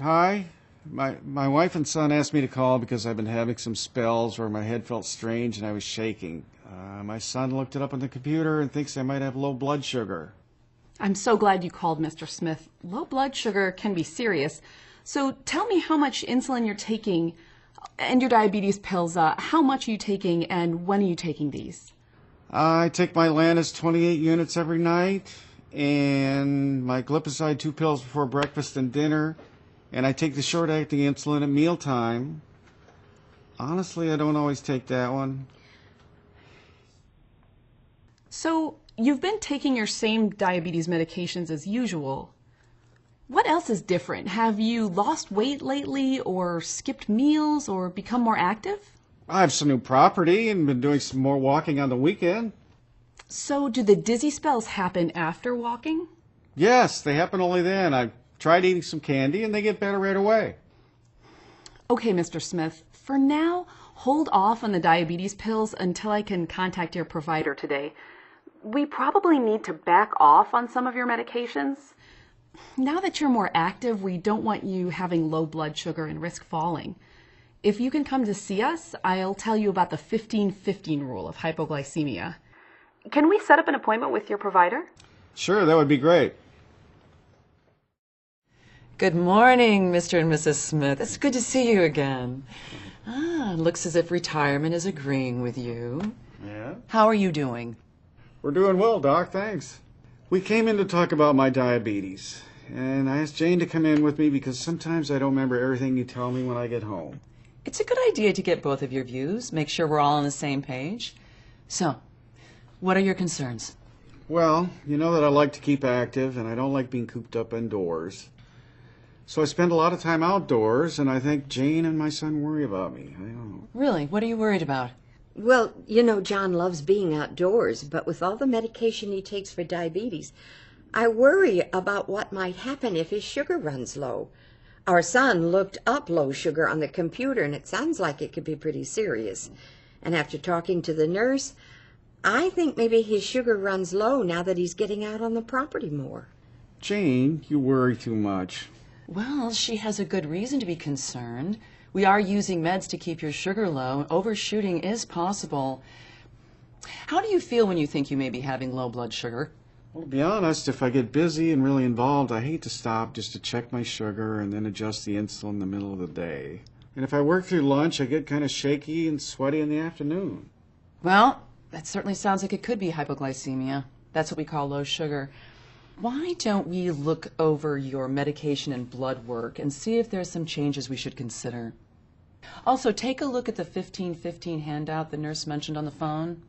Hi. My wife and son asked me to call because I've been having some spells where my head felt strange and I was shaking. My son looked it up on the computer and thinks I might have low blood sugar. I'm so glad you called, Mr. Smith. Low blood sugar can be serious. So tell me how much insulin you're taking and your diabetes pills. How much are you taking and when are you taking these? I take my Lantus 28 units every night and my glipizide 2 pills before breakfast and dinner. And I take the short-acting insulin at mealtime. Honestly, I don't always take that one. So you've been taking your same diabetes medications as usual. What else is different? Have you lost weight lately or skipped meals or become more active? I have some new property and been doing some more walking on the weekend. So do the dizzy spells happen after walking? Yes, they happen only then. I've tried eating some candy and they get better right away. Okay, Mr. Smith, for now, hold off on the diabetes pills until I can contact your provider today. We probably need to back off on some of your medications. Now that you're more active, we don't want you having low blood sugar and risk falling. If you can come to see us, I'll tell you about the 15-15 rule of hypoglycemia. Can we set up an appointment with your provider? Sure, that would be great. Good morning, Mr. and Mrs. Smith. It's good to see you again. Looks as if retirement is agreeing with you. Yeah? How are you doing? We're doing well, Doc, thanks. We came in to talk about my diabetes, and I asked Jane to come in with me because sometimes I don't remember everything you tell me when I get home. It's a good idea to get both of your views, make sure we're all on the same page. So, what are your concerns? Well, you know that I like to keep active, and I don't like being cooped up indoors. So I spend a lot of time outdoors, and I think Jane and my son worry about me. I don't know. Really? What are you worried about? Well, John loves being outdoors, but with all the medication he takes for diabetes, I worry about what might happen if his sugar runs low. Our son looked up low sugar on the computer, and it sounds like it could be pretty serious. And after talking to the nurse, I think maybe his sugar runs low now that he's getting out on the property more. Jane, you worry too much. Well, she has a good reason to be concerned. We are using meds to keep your sugar low. Overshooting is possible. How do you feel when you think you may be having low blood sugar? Well, to be honest, if I get busy and really involved, I hate to stop just to check my sugar and then adjust the insulin in the middle of the day. And if I work through lunch, I get kind of shaky and sweaty in the afternoon. Well, that certainly sounds like it could be hypoglycemia. That's what we call low sugar. Why don't we look over your medication and blood work and see if there's some changes we should consider? Also, take a look at the 15-15 handout the nurse mentioned on the phone.